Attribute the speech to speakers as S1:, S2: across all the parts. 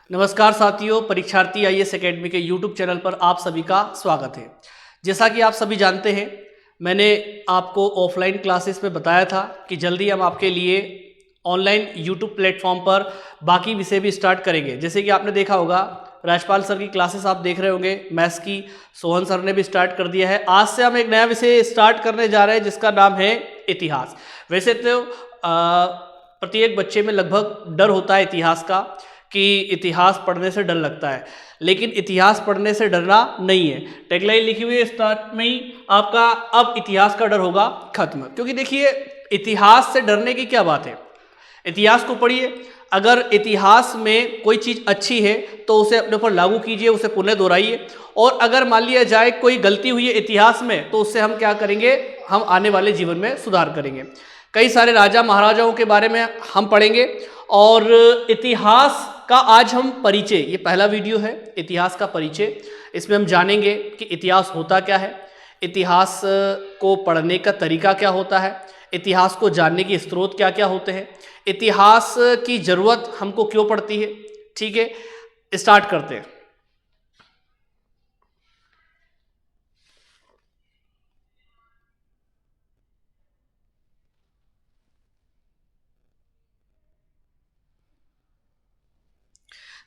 S1: नमस्कार साथियों, परीक्षार्थी आईएएस एकेडमी के यूट्यूब चैनल पर आप सभी का स्वागत है। जैसा कि आप सभी जानते हैं, मैंने आपको ऑफलाइन क्लासेस में बताया था कि जल्दी हम आपके लिए ऑनलाइन यूट्यूब प्लेटफॉर्म पर बाकी विषय भी स्टार्ट करेंगे। जैसे कि आपने देखा होगा, राजपाल सर की क्लासेस आप देख रहे होंगे, मैथ्स की सोहन सर ने भी स्टार्ट कर दिया है। आज से हम एक नया विषय स्टार्ट करने जा रहे हैं जिसका नाम है इतिहास। वैसे तो प्रत्येक बच्चे में लगभग डर होता है इतिहास का, कि इतिहास पढ़ने से डर लगता है, लेकिन इतिहास पढ़ने से डरना नहीं है। टैगलाइन लिखी हुई है स्टार्ट में ही, आपका अब इतिहास का डर होगा खत्म। क्योंकि देखिए, इतिहास से डरने की क्या बात है। इतिहास को पढ़िए, अगर इतिहास में कोई चीज़ अच्छी है तो उसे अपने ऊपर लागू कीजिए, उसे पुनः दोहराइए। और अगर मान लिया जाए कोई गलती हुई है इतिहास में, तो उससे हम क्या करेंगे, हम आने वाले जीवन में सुधार करेंगे। कई सारे राजा महाराजाओं के बारे में हम पढ़ेंगे और इतिहास का आज हम परिचय, ये पहला वीडियो है इतिहास का परिचय। इसमें हम जानेंगे कि इतिहास होता क्या है, इतिहास को पढ़ने का तरीका क्या होता है, इतिहास को जानने के स्रोत क्या क्या होते हैं, इतिहास की ज़रूरत हमको क्यों पड़ती है। ठीक है, स्टार्ट करते हैं।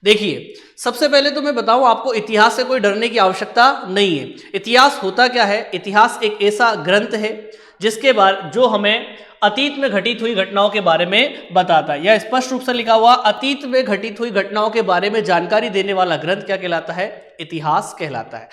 S1: देखिए, सबसे पहले तो मैं बताऊं आपको, इतिहास से कोई डरने की आवश्यकता नहीं है। इतिहास होता क्या है, इतिहास एक ऐसा ग्रंथ है जिसके बारे जो हमें अतीत में घटित हुई घटनाओं के बारे में बताता है। यह स्पष्ट रूप से लिखा हुआ अतीत में घटित हुई घटनाओं के बारे में जानकारी देने वाला ग्रंथ क्या कहलाता है, इतिहास कहलाता है।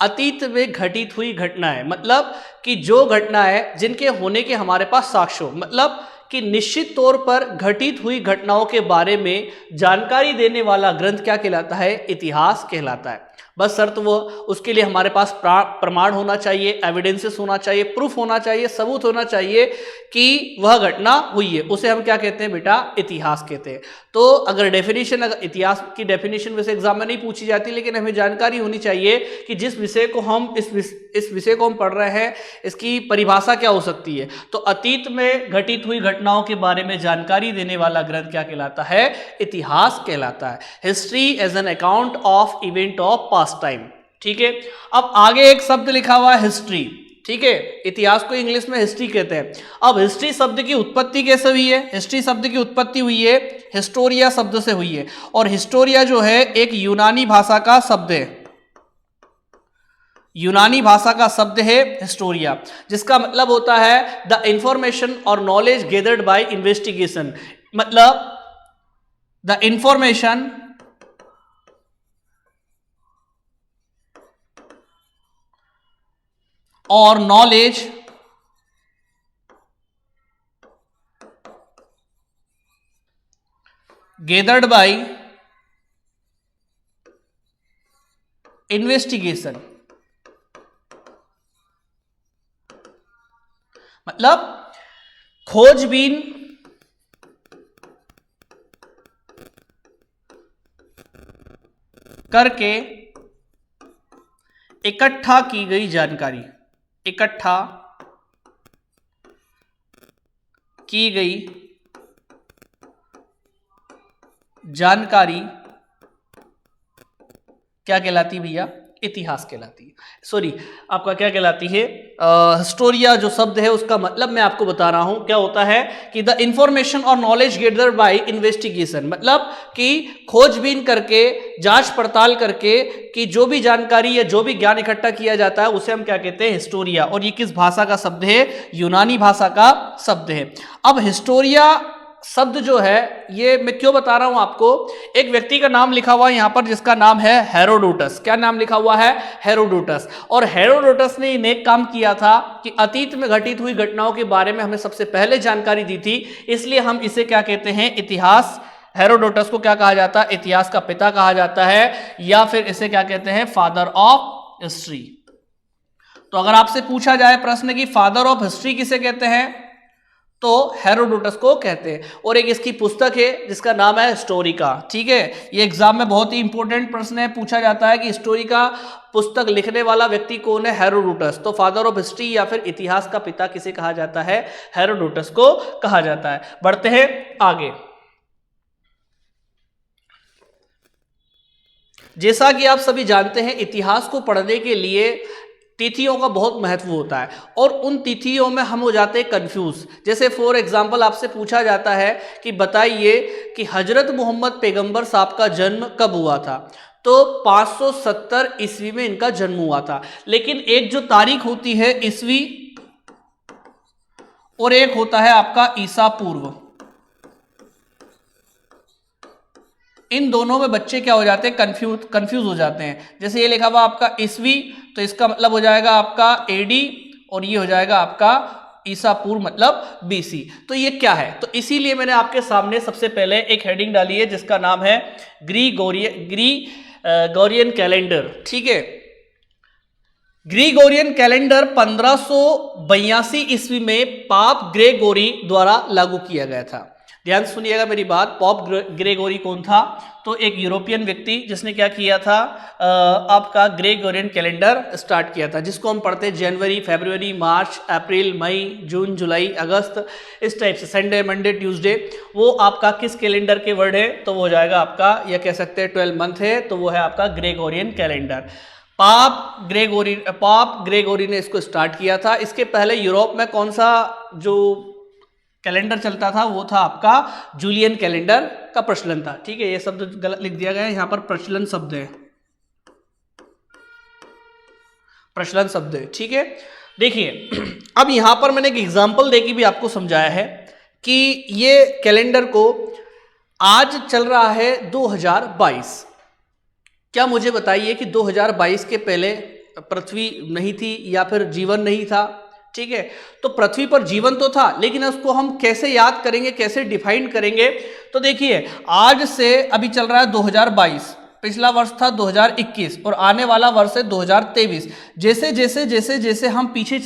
S1: अतीत में घटित हुई घटनाएं मतलब कि जो घटनाएं जिनके होने के हमारे पास साक्ष्य हो, मतलब कि निश्चित तौर पर घटित हुई घटनाओं के बारे में जानकारी देने वाला ग्रंथ क्या कहलाता है, इतिहास कहलाता है। बस शर्त वो, उसके लिए हमारे पास प्रमाण होना चाहिए, एविडेंसेस होना चाहिए, प्रूफ होना चाहिए, सबूत होना चाहिए कि वह घटना हुई है। उसे हम क्या कहते हैं बेटा, इतिहास कहते हैं। तो अगर डेफिनेशन, अगर इतिहास की डेफिनेशन वैसे एग्जाम में नहीं पूछी जाती, लेकिन हमें जानकारी होनी चाहिए कि जिस विषय को हम इस विषय को हम पढ़ रहे हैं, इसकी परिभाषा क्या हो सकती है। तो अतीत में घटित हुई घटनाओं के बारे में जानकारी देने वाला ग्रंथ क्या कहलाता है, इतिहास कहलाता है। History as an account of event of past time. ठीक है, अब आगे एक शब्द लिखा हुआ है हिस्ट्री। ठीक है, इतिहास को इंग्लिश में हिस्ट्री कहते हैं। अब हिस्ट्री शब्द की उत्पत्ति कैसे हुई है, हिस्ट्री शब्द की उत्पत्ति हुई है हिस्टोरिया शब्द से हुई है। और हिस्टोरिया जो है एक यूनानी भाषा का शब्द है, यूनानी भाषा का शब्द है हिस्टोरिया, जिसका मतलब होता है द इंफॉर्मेशन और नॉलेज गेदर्ड बाय इन्वेस्टिगेशन। मतलब द इंफॉर्मेशन और नॉलेज गेदर्ड बाय इन्वेस्टिगेशन। मतलब खोजबीन करके इकट्ठा की गई जानकारी, इकट्ठा की गई जानकारी क्या कहलाती है भैया, इतिहास कहलाती है। सॉरी, आपका क्या कहलाती है, हिस्टोरिया जो शब्द है उसका मतलब मैं आपको बता रहा हूं क्या होता है कि द इंफॉर्मेशन और नॉलेज गेदर्ड बाय इन्वेस्टिगेशन, मतलब कि खोजबीन करके, जांच पड़ताल करके कि जो भी जानकारी या जो भी ज्ञान इकट्ठा किया जाता है उसे हम क्या कहते हैं, हिस्टोरिया। और ये किस भाषा का शब्द है, यूनानी भाषा का शब्द है। अब हिस्टोरिया शब्द जो है, ये मैं क्यों बता रहा हूं आपको, एक व्यक्ति का नाम लिखा हुआ है यहां पर जिसका नाम है हेरोडोटस। क्या नाम लिखा हुआ है, हेरोडोटस। और हेरोडोटस ने नेक काम किया था कि अतीत में घटित हुई घटनाओं के बारे में हमें सबसे पहले जानकारी दी थी, इसलिए हम इसे क्या कहते हैं, इतिहास। हेरोडोटस को क्या कहा जाता है, इतिहास का पिता कहा जाता है, या फिर इसे क्या कहते हैं, फादर ऑफ हिस्ट्री। तो अगर आपसे पूछा जाए प्रश्न की फादर ऑफ हिस्ट्री किसे कहते हैं, तो हेरोडोटस को कहते हैं। और एक इसकी पुस्तक है जिसका नाम है हिस्टोरिका। ठीक है, ये एग्जाम में बहुत ही इंपॉर्टेंट प्रश्न है, पूछा जाता है कि हिस्टोरिका पुस्तक लिखने वाला व्यक्ति कौन है, हेरोडोटस। तो फादर ऑफ हिस्ट्री या फिर इतिहास का पिता किसे कहा जाता है, हेरोडोटस को कहा जाता है। बढ़ते हैं आगे। जैसा कि आप सभी जानते हैं, इतिहास को पढ़ने के लिए तिथियों का बहुत महत्व होता है और उन तिथियों में हम हो जाते हैं कंफ्यूज। जैसे फॉर एग्जांपल आपसे पूछा जाता है कि बताइए कि हजरत मोहम्मद पैगंबर साहब का जन्म कब हुआ था, तो 570 ईस्वी में इनका जन्म हुआ था। लेकिन एक जो तारीख होती है ईस्वी और एक होता है आपका ईसा पूर्व, इन दोनों में बच्चे क्या हो जाते हैं, कंफ्यूज हो जाते हैं। जैसे ये लिखा हुआ आपका ईस्वी, तो इसका मतलब हो जाएगा आपका एडी और ये हो जाएगा आपका ईसा पूर्व मतलब बीसी। तो ये क्या है, तो इसीलिए मैंने आपके सामने सबसे पहले एक हेडिंग डाली है जिसका नाम है ग्रीगोरियन कैलेंडर। ठीक है, ग्रीगोरियन कैलेंडर 1582 ईस्वी में पाप ग्रेगोरी द्वारा लागू किया गया था। ध्यान सुनिएगा मेरी बात। पॉप ग्रेगोरी कौन था, तो एक यूरोपियन व्यक्ति जिसने क्या किया था, आपका ग्रेगोरियन कैलेंडर स्टार्ट किया था, जिसको हम पढ़ते हैं जनवरी, फरवरी, मार्च, अप्रैल, मई, जून, जुलाई, अगस्त, इस टाइप से, संडे, मंडे, ट्यूसडे। वो आपका किस कैलेंडर के वर्ड है, तो वो हो जाएगा आपका, या कह सकते हैं 12 मंथ है, तो वो है आपका ग्रेगोरियन कैलेंडर। पाप ग्रेगोरी ने इसको स्टार्ट किया था। इसके पहले यूरोप में कौन सा जो कैलेंडर चलता था, वो था आपका जूलियन कैलेंडर का प्रचलन था। ठीक है, ये शब्द गलत लिख दिया गया है, यहां पर प्रचलन शब्द है, प्रचलन शब्द है। ठीक है, देखिए अब यहां पर मैंने एक एग्जांपल देके भी आपको समझाया है कि ये कैलेंडर को आज चल रहा है 2022। क्या मुझे बताइए कि 2022 के पहले पृथ्वी नहीं थी या फिर जीवन नहीं था। ठीक है, तो पृथ्वी पर जीवन तो था, लेकिन उसको हम कैसे याद करेंगे, कैसे डिफाइन करेंगे। तो देखिए, आज से अभी चल रहा है 2022, पिछला वर्ष था 2021 और आने वाला वर्ष है 2023। जैसे जैसे जैसे जैसे हम पीछे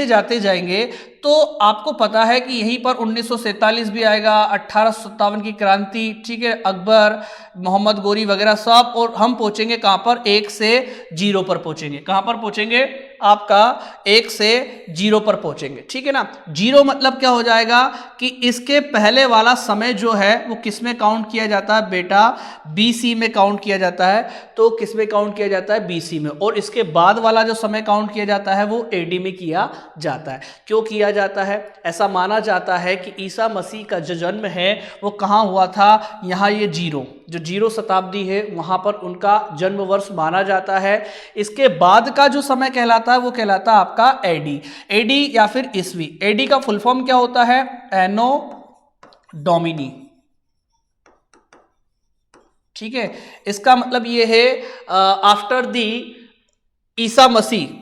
S1: जाते जाएंगे तो आपको पता है कि यहीं पर 1947 भी आएगा, 1857 की क्रांति, ठीक है, अकबर, मोहम्मद गोरी वगैरह सब, और हम पहुंचेंगे कहां पर, 1 से 0 पर पहुंचेंगे। कहां पर पहुंचेंगे, आपका 1 से 0 पर पहुंचेंगे। ठीक है ना, 0 मतलब क्या हो जाएगा कि इसके पहले वाला समय जो है वो किस में काउंट किया जाता है बेटा, बीसी में काउंट किया जाता है। तो किस में काउंट किया जाता है, बीसी में। और इसके बाद वाला जो समय काउंट किया जाता है वो एडी में किया जाता है। क्यों किया जाता है, ऐसा माना जाता है कि ईसा मसीह का जो जन्म है वो कहाँ हुआ था, यहाँ ये 0 शताब्दी है वहां पर उनका जन्म वर्ष माना जाता है। इसके बाद का जो समय कहलाता है वो कहलाता है आपका एडी या फिर ईस्वी। एडी का फुल फॉर्म क्या होता है, एनो डोमिनी। ठीक है, इसका मतलब ये है आफ्टर दी ईसा मसीह,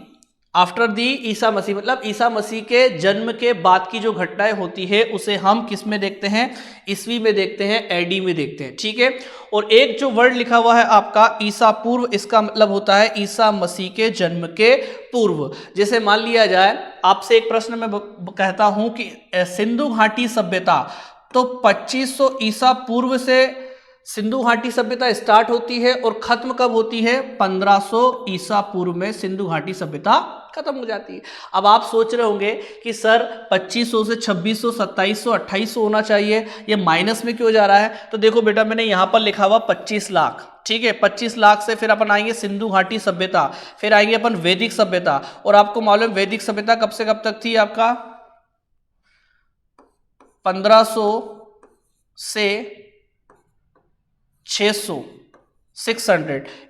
S1: मतलब ईसा मसीह के जन्म के बाद की जो घटनाएं होती है उसे हम किस में देखते हैं, ईस्वी में देखते हैं, एडी में देखते हैं। ठीक है, और एक जो वर्ड लिखा हुआ है आपका ईसा पूर्व, इसका मतलब होता है ईसा मसीह के जन्म के पूर्व। जैसे मान लिया जाए, आपसे एक प्रश्न मैं कहता हूं कि सिंधु घाटी सभ्यता, तो 2500 ईसा पूर्व से सिंधु घाटी सभ्यता स्टार्ट होती है और खत्म कब होती है, 1500 ईसा पूर्व में सिंधु घाटी सभ्यता खत्म हो जाती है। अब आप सोच रहे होंगे कि सर 2500 से 2600, 2700, 2800 होना चाहिए, ये माइनस में क्यों जा रहा है। तो देखो बेटा, मैंने यहां पर लिखा हुआ 25 लाख। ठीक है, 25 लाख से फिर अपन आएंगे सिंधु घाटी सभ्यता, फिर आएंगे अपन वैदिक सभ्यता। और आपको मालूम वैदिक सभ्यता कब से कब तक थी, आपका 1500 से 600,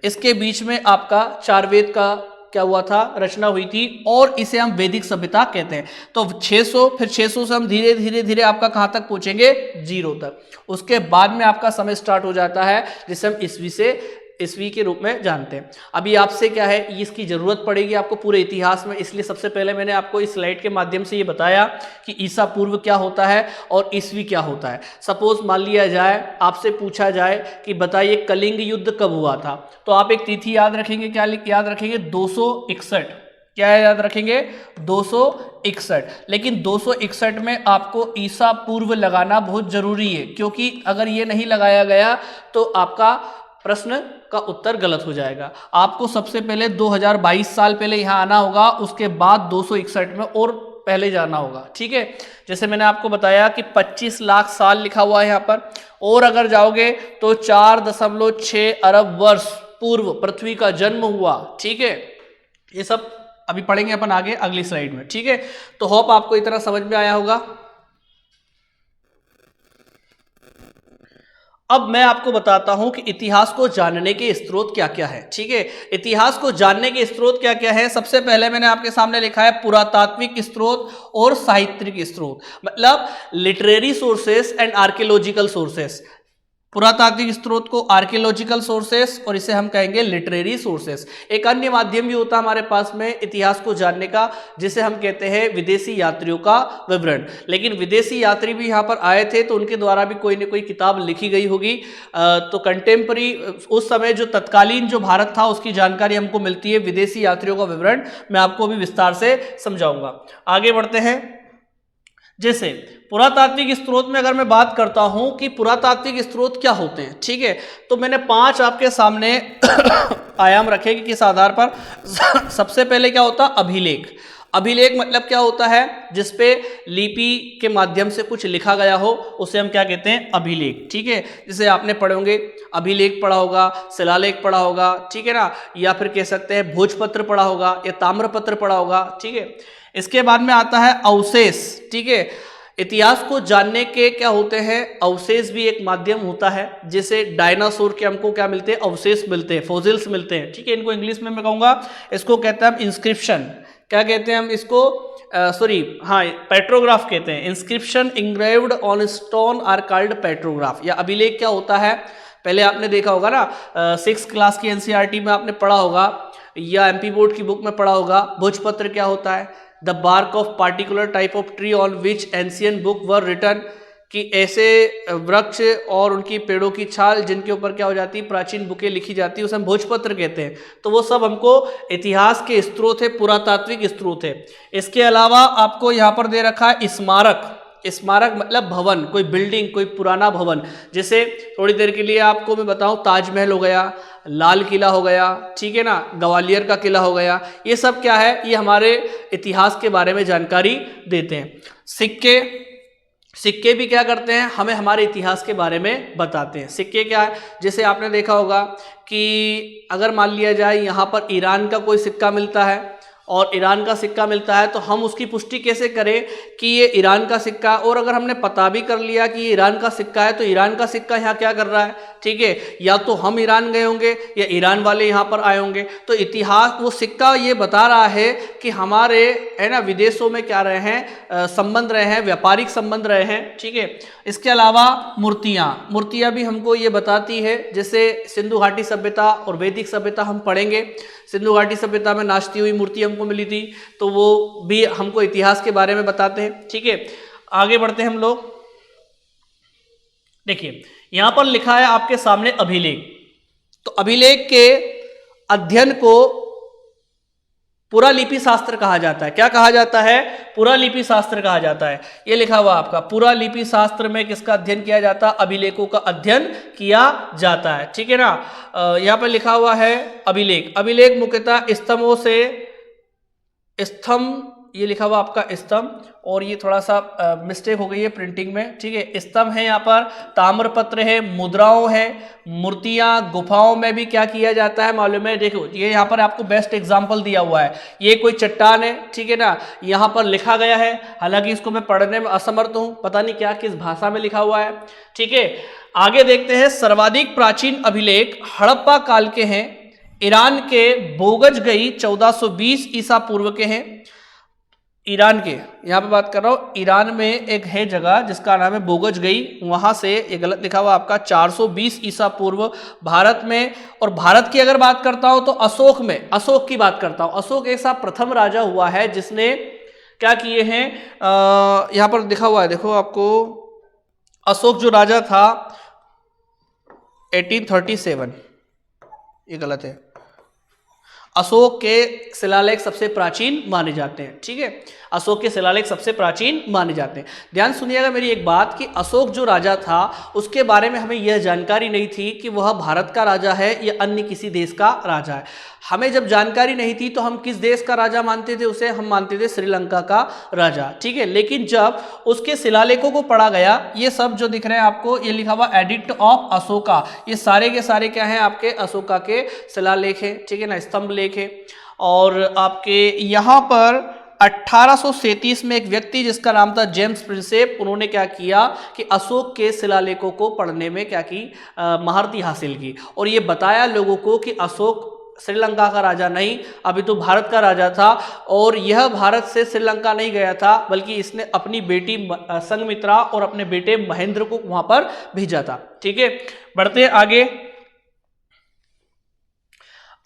S1: इसके बीच में आपका 4 वेद का क्या हुआ था, रचना हुई थी, और इसे हम वैदिक सभ्यता कहते हैं। तो 600, फिर 600 से हम धीरे धीरे धीरे आपका कहां तक पहुंचेंगे, 0 तक। उसके बाद में आपका समय स्टार्ट हो जाता है जिसे हम ईस्वी के रूप में जानते हैं। अभी आपसे क्या है, इसकी जरूरत पड़ेगी आपको पूरे इतिहास में, इसलिए सबसे पहले मैंने आपको इस स्लाइड के माध्यम से ये बताया कि ईसा पूर्व क्या होता है और ईस्वी क्या होता है। सपोज मान लिया जाए, आपसे पूछा जाए कि बताइए कलिंग युद्ध कब हुआ था, तो आप एक तिथि याद रखेंगे, क्या याद रखेंगे, 261। क्या याद रखेंगे, 261। लेकिन 261 में आपको ईसा पूर्व लगाना बहुत जरूरी है, क्योंकि अगर ये नहीं लगाया गया तो आपका प्रश्न का उत्तर गलत हो जाएगा। आपको सबसे पहले 2022 साल पहले यहां आना होगा, उसके बाद 261 में, और पहले जाना होगा, ठीक है। जैसे मैंने आपको बताया कि 25 लाख साल लिखा हुआ है यहाँ पर, और अगर जाओगे तो 4.6 अरब वर्ष पूर्व पृथ्वी का जन्म हुआ, ठीक है। ये सब अभी पढ़ेंगे अपन आगे अगली स्लाइड में, ठीक है। तो होप आपको इतना समझ में आया होगा। अब मैं आपको बताता हूं कि इतिहास को जानने के स्रोत क्या क्या है, ठीक है। इतिहास को जानने के स्रोत क्या क्या है, सबसे पहले मैंने आपके सामने लिखा है पुरातात्विक स्रोत और साहित्यिक स्रोत, मतलब literary sources and archaeological sources. पुरातात्विक स्रोत को आर्कियोलॉजिकल सोर्सेस और इसे हम कहेंगे लिटरेरी सोर्सेस। एक अन्य माध्यम भी होता है हमारे पास में इतिहास को जानने का, जिसे हम कहते हैं विदेशी यात्रियों का विवरण। लेकिन विदेशी यात्री भी यहाँ पर आए थे तो उनके द्वारा भी कोई न कोई किताब लिखी गई होगी। तो कंटेम्परी उस समय जो तत्कालीन जो भारत था उसकी जानकारी हमको मिलती है विदेशी यात्रियों का विवरण। मैं आपको अभी विस्तार से समझाऊंगा। आगे बढ़ते हैं। जैसे पुरातात्विक स्रोत में अगर मैं बात करता हूं कि पुरातात्विक स्रोत क्या होते हैं, ठीक है, तो मैंने 5 आपके सामने आयाम रखे कि किस आधार पर। सबसे पहले क्या होता है, अभिलेख। अभिलेख मतलब क्या होता है, जिसपे लिपि के माध्यम से कुछ लिखा गया हो, उसे हम क्या कहते हैं, अभिलेख, ठीक है। जैसे आपने पढ़े होंगे, अभिलेख पढ़ा होगा, शिलालेख पढ़ा होगा, ठीक है ना, या फिर कह सकते हैं भोजपत्र पढ़ा होगा या ताम्रपत्र पढ़ा होगा, ठीक है। इसके बाद में आता है अवशेष, ठीक है। इतिहास को जानने के क्या होते हैं, अवशेष भी एक माध्यम होता है। जैसे डायनासोर के हमको क्या मिलते हैं, अवशेष मिलते हैं, फोसिल्स मिलते हैं, ठीक है। इनको इंग्लिश में मैं कहूँगा, इसको कहते हैं हम इंस्क्रिप्शन। क्या कहते हैं हम इसको, पेट्रोग्राफ कहते हैं। Inscription engraved on stone are called petrograph. या अभिलेख क्या होता है, पहले आपने देखा होगा ना, 6th क्लास की एनसीईआरटी में आपने पढ़ा होगा या एमपी बोर्ड की बुक में पढ़ा होगा। भोजपत्र क्या होता है, the bark of particular type of tree on which ancient book were written, कि ऐसे वृक्ष और उनकी पेड़ों की छाल जिनके ऊपर क्या हो जाती है, प्राचीन बुकें लिखी जाती है, उसे हम भोजपत्र कहते हैं। तो वो सब हमको इतिहास के स्रोत है, पुरातात्विक स्रोत है। इसके अलावा आपको यहाँ पर दे रखा है स्मारक। स्मारक मतलब भवन, कोई बिल्डिंग, कोई पुराना भवन। जैसे थोड़ी देर के लिए आपको मैं बताऊं, ताजमहल हो गया, लाल किला हो गया, ठीक है ना, ग्वालियर का किला हो गया। ये सब क्या है, ये हमारे इतिहास के बारे में जानकारी देते हैं। सिक्के भी क्या करते हैं, हमें हमारे इतिहास के बारे में बताते हैं। सिक्के क्या है, जैसे आपने देखा होगा कि अगर मान लिया जाए यहाँ पर ईरान का कोई सिक्का मिलता है और ईरान का सिक्का मिलता है, तो हम उसकी पुष्टि कैसे करें कि ये ईरान का सिक्का। और अगर हमने पता भी कर लिया कि ये ईरान का सिक्का है, तो ईरान का सिक्का यहाँ क्या कर रहा है, ठीक है, या तो हम ईरान गए होंगे या ईरान वाले यहाँ पर आए होंगे। तो इतिहास, वो सिक्का ये बता रहा है कि हमारे, है ना, विदेशों में क्या रहे हैं, संबंध रहे हैं, व्यापारिक संबंध रहे हैं, ठीक है। इसके अलावा मूर्तियाँ भी हमको ये बताती है। जैसे सिंधु घाटी सभ्यता और वैदिक सभ्यता हम पढ़ेंगे। सिंधु घाटी सभ्यता में नाचती हुई मूर्ति हमको मिली थी, तो वो भी हमको इतिहास के बारे में बताते हैं, ठीक है। आगे बढ़ते हैं हम लोग। देखिए यहां पर लिखा है आपके सामने अभिलेख। तो अभिलेख के अध्ययन को पुरालिपि शास्त्र कहा जाता है। क्या कहा जाता है, पुरालिपि शास्त्र कहा जाता है। ये लिखा हुआ आपका, पुरालिपि शास्त्र में किसका अध्ययन किया जाता है, अभिलेखों का अध्ययन किया जाता है, ठीक है ना। यहाँ पर लिखा हुआ है अभिलेख। अभिलेख मुख्यतः स्तंभों से, स्तंभ, ये लिखा हुआ आपका स्तंभ, और ये थोड़ा सा मिस्टेक हो गई है प्रिंटिंग में, ठीक है। स्तंभ है यहाँ पर, ताम्रपत्र है, मुद्राओं है, मूर्तियां, गुफाओं में भी क्या किया जाता है मालूम है। देखो ये यहाँ पर आपको बेस्ट एग्जांपल दिया हुआ है। ये कोई चट्टान है, ठीक है ना, यहाँ पर लिखा गया है, हालांकि इसको मैं पढ़ने में असमर्थ हूँ, पता नहीं क्या किस भाषा में लिखा हुआ है, ठीक है। आगे देखते हैं। सर्वाधिक प्राचीन अभिलेख हड़प्पा काल के हैं। ईरान के बोगजगई 1420 ईसा पूर्व के हैं। ईरान के, यहाँ पे बात कर रहा हूँ, ईरान में एक है जगह जिसका नाम है बोगजगई, वहाँ से, ये गलत लिखा हुआ आपका, 420 ईसा पूर्व भारत में। और भारत की अगर बात करता हूँ तो अशोक में, अशोक की बात करता हूँ। अशोक ऐसा प्रथम राजा हुआ है जिसने क्या किए हैं, यहाँ पर लिखा हुआ है, देखो आपको, अशोक जो राजा था 1837, ये गलत है, अशोक के शिलालेख सबसे प्राचीन माने जाते हैं। ठीक है, अशोक के शिलालेख सबसे प्राचीन माने जाते हैं। ध्यान सुनिएगा मेरी एक बात कि अशोक जो राजा था उसके बारे में हमें यह जानकारी नहीं थी कि वह भारत का राजा है या अन्य किसी देश का राजा है। हमें जब जानकारी नहीं थी तो हम किस देश का राजा मानते थे उसे? हम मानते थे श्रीलंका का राजा। ठीक है, लेकिन जब उसके शिलालेखों को पढ़ा गया, ये सब जो दिख रहे हैं आपको, ये लिखा हुआ एडिक्ट ऑफ अशोका, ये सारे के सारे क्या हैं? आपके अशोका के शिलालेख हैं। ठीक है ना, स्तंभ लेख है। और आपके यहाँ पर 1837 में एक व्यक्ति जिसका नाम था जेम्स प्रिंसेप, उन्होंने क्या किया कि अशोक के शिलालेखों को पढ़ने में क्या की? महारती हासिल की और ये बताया लोगों को कि अशोक श्रीलंका का राजा नहीं, अभी तो भारत का राजा था। और यह भारत से श्रीलंका नहीं गया था, बल्कि इसने अपनी बेटी संघमित्रा और अपने बेटे महेंद्र को वहां पर भेजा था। ठीक है, बढ़ते आगे।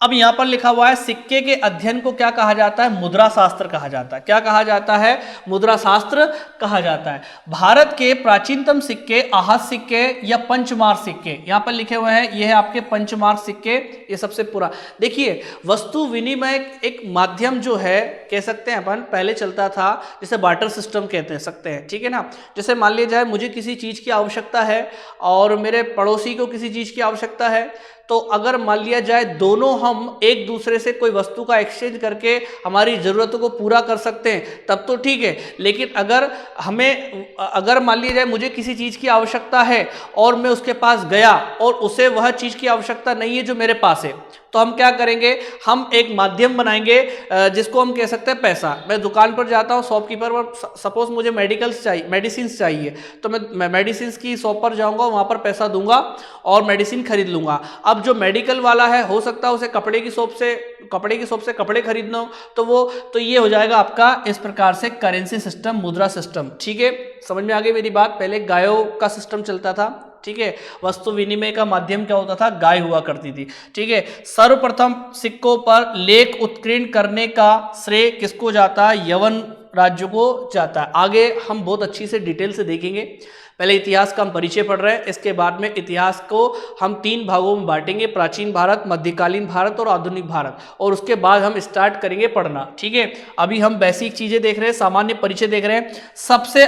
S1: अब यहां पर लिखा हुआ है सिक्के के अध्ययन को क्या कहा जाता है? मुद्रा शास्त्र कहा जाता है। क्या कहा जाता है? मुद्रा शास्त्र कहा जाता है। भारत के प्राचीनतम सिक्के आहत सिक्के या पंचमार्क सिक्के यहां पर लिखे हुए हैं, ये है आपके पंचमार्क सिक्के, ये सबसे पुराना। देखिए, वस्तु विनिमय एक माध्यम जो है, कह सकते हैं अपन, पहले चलता था जिसे बार्टर सिस्टम कहते सकते हैं। ठीक है ना, जैसे मान लिया जाए मुझे किसी चीज की आवश्यकता है और मेरे पड़ोसी को किसी चीज की आवश्यकता है, तो अगर मान लिया जाए दोनों हम एक दूसरे से कोई वस्तु का एक्सचेंज करके हमारी ज़रूरतों को पूरा कर सकते हैं तब तो ठीक है। लेकिन अगर मान लिया जाए मुझे किसी चीज़ की आवश्यकता है और मैं उसके पास गया और उसे वह चीज़ की आवश्यकता नहीं है जो मेरे पास है, तो हम क्या करेंगे? हम एक माध्यम बनाएंगे जिसको हम कह सकते हैं पैसा। मैं दुकान पर जाता हूँ, शॉपकीपर पर, सपोज मुझे मेडिसिन चाहिए, तो मैं मेडिसिन की शॉप पर जाऊँगा, वहाँ पर पैसा दूंगा और मेडिसिन खरीद लूँगा। अब जो मेडिकल वाला है, हो सकता है उसे कपड़े की शॉप से कपड़े खरीदना हो, तो ये हो जाएगा आपका इस प्रकार से करेंसी सिस्टम, मुद्रा सिस्टम। ठीक है, समझ में आ गई मेरी बात? पहले गायों का सिस्टम चलता था। ठीक है, वस्तु विनिमय का माध्यम क्या होता था? गाय हुआ करती थी। ठीक है, सर्वप्रथम सिक्कों पर लेख उत्कीर्ण करने का श्रेय किसको जाता है? यवन राज्य को जाता है। आगे हम बहुत अच्छी से डिटेल से देखेंगे। पहले इतिहास का हम परिचय पढ़ रहे हैं, इसके बाद में इतिहास को हम 3 भागों में बांटेंगे, प्राचीन भारत, मध्यकालीन भारत और आधुनिक भारत, और उसके बाद हम स्टार्ट करेंगे पढ़ना। ठीक है, अभी हम बेसिक चीजें देख रहे हैं, सामान्य परिचय देख रहे हैं। सबसे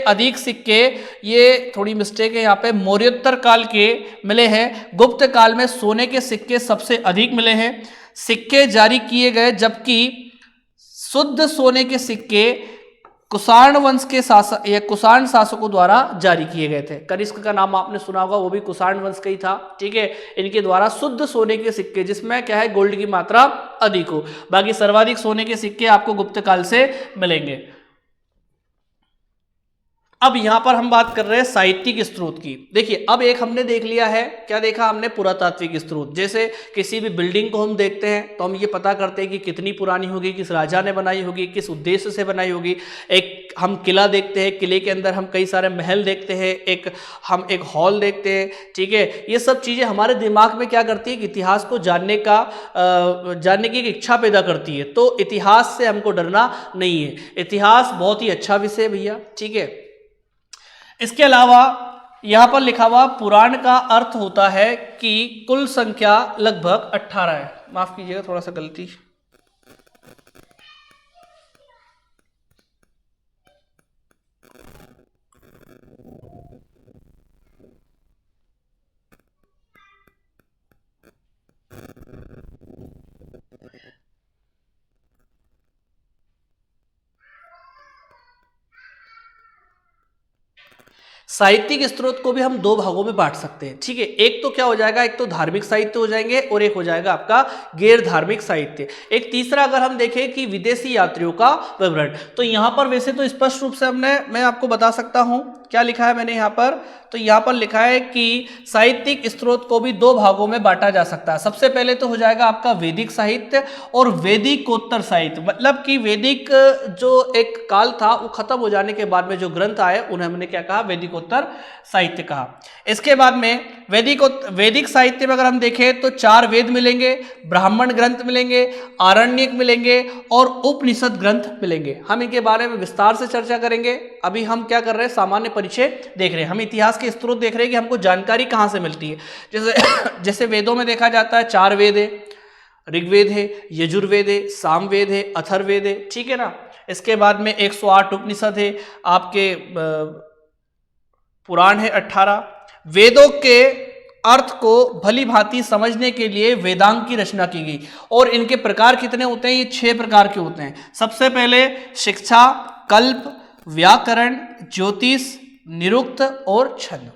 S1: अधिक सिक्के, ये थोड़ी मिस्टेक है यहाँ पे, मौर्योत्तर काल के मिले हैं। गुप्त काल में सोने के सिक्के सबसे अधिक मिले हैं, सिक्के जारी किए गए, जबकि शुद्ध सोने के सिक्के कुषाण वंश के शासक या कुषाण शासकों द्वारा जारी किए गए थे। कनिष्क का नाम आपने सुना होगा, वो भी कुषाण वंश का ही था। ठीक है, इनके द्वारा शुद्ध सोने के सिक्के, जिसमें क्या है, गोल्ड की मात्रा अधिक हो। बाकी सर्वाधिक सोने के सिक्के आपको गुप्त काल से मिलेंगे। अब यहां पर हम बात कर रहे हैं साहित्यिक स्रोत की। देखिए, अब एक हमने देख लिया है, क्या देखा हमने? पुरातात्विक स्रोत। जैसे किसी भी बिल्डिंग को हम देखते हैं तो हम ये पता करते हैं कि कितनी पुरानी होगी, किस राजा ने बनाई होगी, किस उद्देश्य से बनाई होगी। हम किला देखते हैं, किले के अंदर हम कई सारे महल देखते हैं, हम एक हॉल देखते हैं। ठीक है, ये सब चीज़ें हमारे दिमाग में क्या करती है कि इतिहास को जानने की एक इच्छा पैदा करती है। तो इतिहास से हमको डरना नहीं है, इतिहास बहुत ही अच्छा विषय है भैया। ठीक है, इसके अलावा यहां पर लिखा हुआ पुराण का अर्थ होता है कि कुल संख्या लगभग 18 है। माफ कीजिएगा, थोड़ा सा गलती। साहित्यिक स्रोत को भी हम 2 भागों में बांट सकते हैं। ठीक है, एक तो क्या हो जाएगा, एक तो धार्मिक साहित्य हो जाएंगे और एक हो जाएगा आपका गैर धार्मिक साहित्य। एक तीसरा अगर हम देखें कि विदेशी यात्रियों का विवरण, तो यहां पर वैसे तो स्पष्ट रूप से मैं आपको बता सकता हूं क्या लिखा है मैंने यहां पर। तो यहां पर लिखा है कि साहित्यिक स्रोत को भी 2 भागों में बांटा जा सकता है। सबसे पहले तो हो जाएगा आपका वैदिक साहित्य और वैदिकोत्तर साहित्य, मतलब कि वैदिक जो एक काल था वो खत्म हो जाने के बाद में जो ग्रंथ आए उन्हें हमने क्या कहा? वैदिकोत्तर साहित्य कहा। इसके बाद में वैदिक साहित्य में अगर हम देखें तो 4 वेद मिलेंगे, ब्राह्मण ग्रंथ मिलेंगे, आरण्यक मिलेंगे और उपनिषद ग्रंथ मिलेंगे। हम इनके बारे में विस्तार से चर्चा करेंगे। अभी हम क्या कर रहे हैं? सामान्य परिचय देख रहे हैं, हम इतिहास के स्रोत देख रहे हैं कि हमको जानकारी कहां से मिलती है। जैसे वेदों में देखा जाता है 4 वेद है, ऋग्वेद है, यजुर्वेद है, सामवेद है, अथर्ववेद है, ठीक है ना। इसके बाद में 108 उपनिषद है, आपके पुराण है 18। वेदों के अर्थ को भली भांति समझने के लिए वेदांग की रचना की गई। और इनके प्रकार कितने होते हैं? ये 6 प्रकार के होते हैं। सबसे पहले शिक्षा, कल्प, व्याकरण, ज्योतिष, निरुक्त और छंद,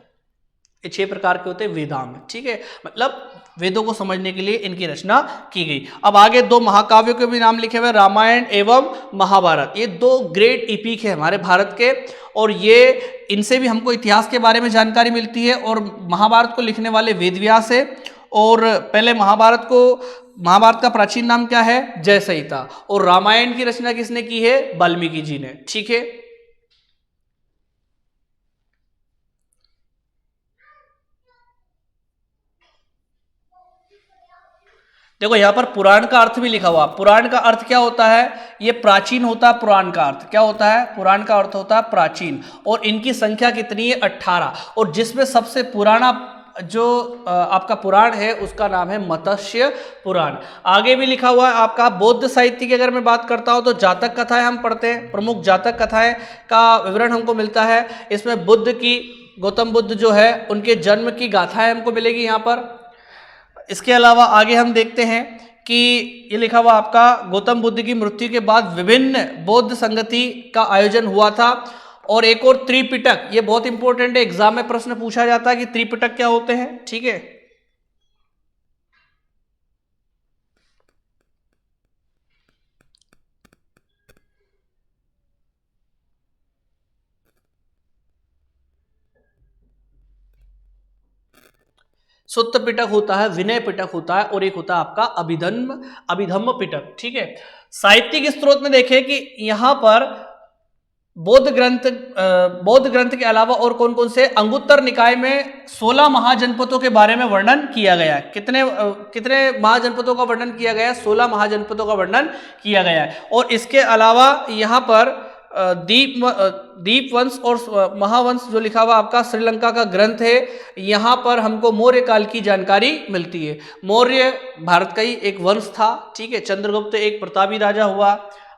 S1: ये 6 प्रकार के होते हैं वेदांग, ठीक है। मतलब वेदों को समझने के लिए इनकी रचना की गई। अब आगे 2 महाकाव्यों के भी नाम लिखे हुए, रामायण एवं महाभारत। ये 2 ग्रेट इपिक है हमारे भारत के, और ये इनसे भी हमको इतिहास के बारे में जानकारी मिलती है। और महाभारत को लिखने वाले वेदव्यास है। और पहले महाभारत का प्राचीन नाम क्या है? जय संहिता। और रामायण की रचना किसने की है? वाल्मीकि जी ने, ठीक है। देखो यहां पर पुराण का अर्थ भी लिखा हुआ। पुराण का अर्थ क्या होता है? ये प्राचीन होता है। पुराण का अर्थ क्या होता है? पुराण का अर्थ होता है प्राचीन। और इनकी संख्या कितनी है? 18। और जिसमें सबसे पुराना जो आपका पुराण है उसका नाम है मत्स्य पुराण। आगे भी लिखा हुआ है आपका बौद्ध साहित्य की अगर मैं बात करता हूं तो जातक कथाएं हम पढ़ते हैं। प्रमुख जातक कथाएं का विवरण हमको मिलता है। इसमें गौतम बुद्ध जो है उनके जन्म की गाथाएं हमको मिलेगी यहाँ पर। इसके अलावा आगे हम देखते हैं कि ये लिखा हुआ आपका गौतम बुद्ध की मृत्यु के बाद विभिन्न बौद्ध संगति का आयोजन हुआ था। और एक और त्रिपिटक, ये बहुत इंपॉर्टेंट है, एग्जाम में प्रश्न पूछा जाता है कि त्रिपिटक क्या होते हैं, ठीक है। सुत्त पिटक होता है, विनय पिटक होता है, और एक होता है आपका अभिधम्म पिटक, ठीक है। साहित्यिक स्रोत में देखें कि यहां पर बौद्ध ग्रंथ के अलावा और कौन कौन से? अंगुत्तर निकाय में 16 महाजनपदों के बारे में वर्णन किया गया है। कितने महाजनपदों का वर्णन किया गया है? 16 महाजनपदों का वर्णन किया गया है। और इसके अलावा यहाँ पर दीप वंश और महावंश जो लिखा हुआ आपका श्रीलंका का ग्रंथ है, यहाँ पर हमको मौर्य काल की जानकारी मिलती है। मौर्य भारत का ही एक वंश था, ठीक है। चंद्रगुप्त एक प्रतापी राजा हुआ,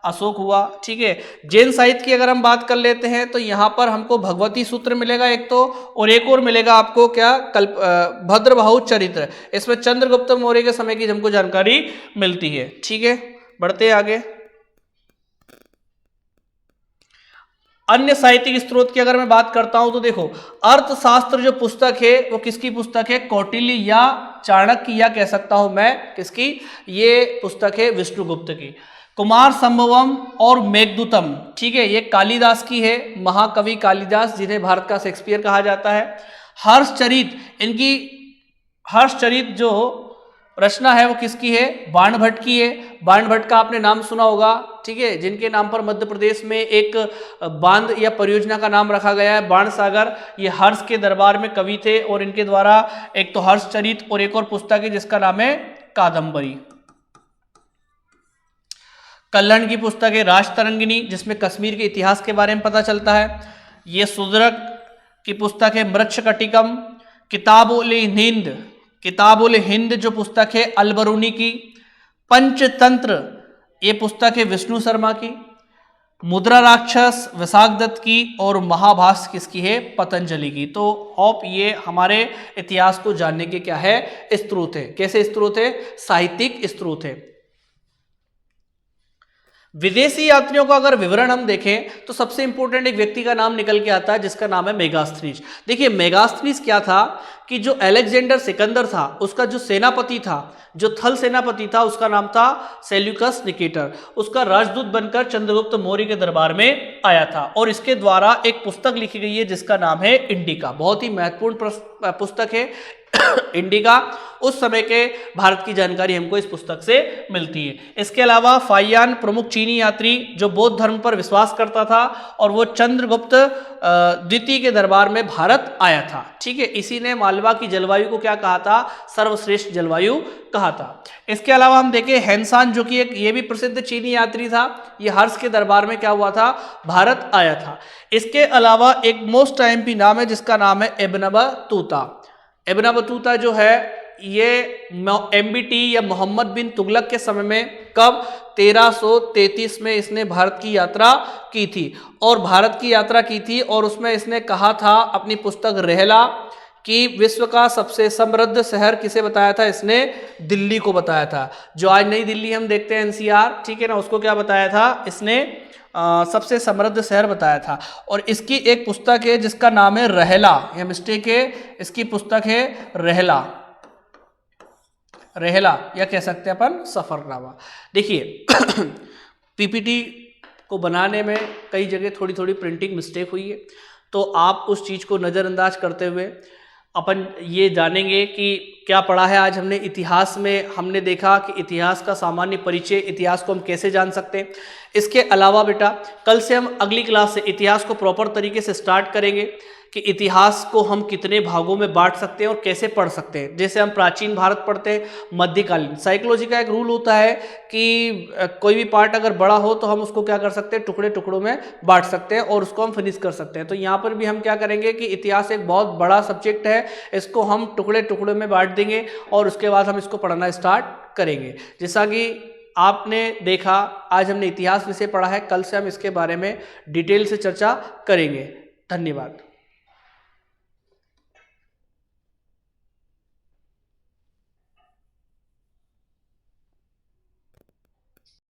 S1: अशोक हुआ, ठीक है। जैन साहित्य की अगर हम बात कर लेते हैं तो यहाँ पर हमको भगवती सूत्र मिलेगा एक तो, और एक और मिलेगा आपको क्या? भद्रबाहु चरित्र। इसमें चंद्रगुप्त मौर्य के समय की हमको जानकारी मिलती है, ठीक है। बढ़ते आगे। अन्य साहित्यिक स्रोत की अगर मैं बात करता हूं तो देखो, अर्थशास्त्र जो पुस्तक है वो किसकी पुस्तक है? कौटिल्य या चाणक्य, या कह सकता हूं मैं किसकी? ये पुस्तक है विष्णुगुप्त की। कुमार संभवम और मेघदूतम, ठीक है, ये कालिदास की है, महाकवि कालिदास जिन्हें भारत का शेक्सपियर कहा जाता है। हर्षचरित जो रचना है वो किसकी है? बाणभट्ट की है। बाणभट्ट का आपने नाम सुना होगा, ठीक है, जिनके नाम पर मध्य प्रदेश में एक बांध या परियोजना का नाम रखा गया है, बाण सागर। ये हर्ष के दरबार में कवि थे, और इनके द्वारा एक तो हर्षचरित और एक और पुस्तक है जिसका नाम है कादंबरी। कल्हण की पुस्तक है राजतरंगिणी, जिसमें कश्मीर के इतिहास के बारे में पता चलता है। ये सुदरक की पुस्तक है मृच्छकटिकम। किताबुल हिंद जो पुस्तक है अलबरूनी की। पंचतंत्र ये पुस्तक है विष्णु शर्मा की। मुद्रा राक्षस विशाख दत्त की। और महाभाष्य किसकी है? पतंजलि की। तो होप ये हमारे इतिहास को जानने के क्या है? स्रोत है। कैसे स्रोत है? साहित्यिक स्रोत है। विदेशी यात्रियों का अगर विवरण हम देखें तो सबसे इंपॉर्टेंट एक व्यक्ति का नाम निकल के आता है जिसका नाम है मेगास्थनीज। देखिए मेगास्थनीज क्या था कि जो अलेक्जेंडर सिकंदर था उसका जो सेनापति था, जो थल सेनापति था, उसका नाम था सेल्यूकस निकेटर। उसका राजदूत बनकर चंद्रगुप्त मौर्य के दरबार में आया था, और इसके द्वारा एक पुस्तक लिखी गई है जिसका नाम है इंडिका। बहुत ही महत्वपूर्ण पुस्तक है इंडिका। उस समय के भारत की जानकारी हमको इस पुस्तक से मिलती है। इसके अलावा फाहियान प्रमुख चीनी यात्री जो बौद्ध धर्म पर विश्वास करता था, और वो चंद्रगुप्त द्वितीय के दरबार में भारत आया था, ठीक है। इसी ने मालवा की जलवायु को क्या कहा था? सर्वश्रेष्ठ जलवायु कहा था। इसके अलावा हम देखें हेनसान जो कि एक ये भी प्रसिद्ध चीनी यात्री था, ये हर्ष के दरबार में क्या हुआ था? भारत आया था। इसके अलावा एक मोस्ट टाइम भी नाम है जिसका नाम है इब्न बतूता। इब्न बतूता जो है ये MBT या मोहम्मद बिन तुगलक के समय में, कब? 1333 में इसने भारत की यात्रा की थी, और भारत की यात्रा की थी और उसमें इसने कहा था अपनी पुस्तक रहला कि विश्व का सबसे समृद्ध शहर किसे बताया था इसने? दिल्ली को बताया था। जो आज नई दिल्ली हम देखते हैं NCR, ठीक है ना, उसको क्या बताया था इसने? सबसे समृद्ध शहर बताया था। और इसकी एक पुस्तक है जिसका नाम है रहला, यह मिस्टेक है, इसकी पुस्तक है रहला, रहला या कह सकते हैं अपन सफरनामा। देखिए PPT को बनाने में कई जगह थोड़ी थोड़ी प्रिंटिंग मिस्टेक हुई है, तो आप उस चीज़ को नज़रअंदाज करते हुए अपन ये जानेंगे कि क्या पढ़ा है आज हमने इतिहास में। हमने देखा कि इतिहास का सामान्य परिचय, इतिहास को हम कैसे जान सकते हैं। इसके अलावा बेटा कल से हम अगली क्लास से इतिहास को प्रॉपर तरीके से स्टार्ट करेंगे कि इतिहास को हम कितने भागों में बांट सकते हैं और कैसे पढ़ सकते हैं। जैसे हम प्राचीन भारत पढ़ते हैं, मध्यकालीन। साइकोलॉजी का एक रूल होता है कि कोई भी पार्ट अगर बड़ा हो तो हम उसको क्या कर सकते हैं? टुकड़े टुकड़ों में बांट सकते हैं और उसको हम फिनिश कर सकते हैं। तो यहाँ पर भी हम क्या करेंगे कि इतिहास एक बहुत बड़ा सब्जेक्ट है, इसको हम टुकड़े टुकड़ों में बांट देंगे और उसके बाद हम इसको पढ़ना स्टार्ट करेंगे। जैसा कि आपने देखा आज हमने इतिहास विषय पढ़ा है, कल से हम इसके बारे में डिटेल से चर्चा करेंगे। धन्यवाद।